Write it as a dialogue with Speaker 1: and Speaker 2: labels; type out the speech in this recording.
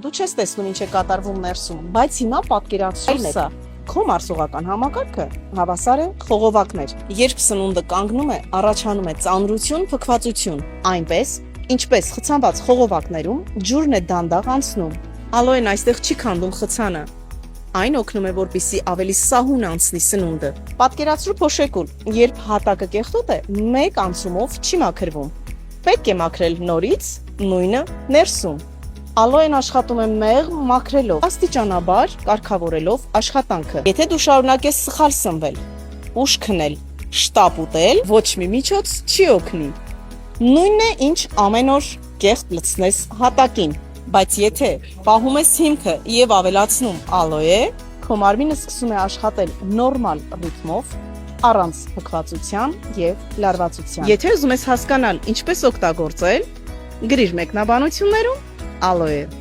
Speaker 1: Դու չես տեսնում ինչ է կատարվում ներսում, բայց հիմա պատկերացրու սա։ Քո մարսողական համակարգը հավասար է խողովակներ։ Երբ սնունդը կանգնում է, առաջանում է ծանրություն, փքվածություն։ Այնպես, ինչպես խցանված խողովակներում ջուրն է դանդաղ անցնում։ Ալոեն այստեղ չի քանդում խցանը։ Այն օգնում է, որպեսզի ավելի սահուն անցնի սնունդը։ Պատկերացրու փոշեկուլ, երբ հատակը կեղտոտ է, մեկ անցումով չի մաքրվում։ Պետք է մաքրել նորից, նույնը ներսում։ Ալոեն աշխատում է մեղմ մաքրելով, աստիճանաբար կարգավորելով աշխատանքը։ Եթե դու շարունակես սխալ սնվել, ուշ քնել, շտապ ուտել, ոչ մի միջոց չի օգնի։ Նույնն է, ինչ ամեն օր կեղտ լցնես հատակին, բայց եթե պահում ես հիմքը եւ ավելացնում ալոե, քո մարմինը սկսում է աշխատել նորմալ ռիթմով, առանց փքվածության եւ լարվածության։ Եթե ուզում ես հասկանալ ինչպես օգտագործել, գրիր մեկնաբանություններում ալոե։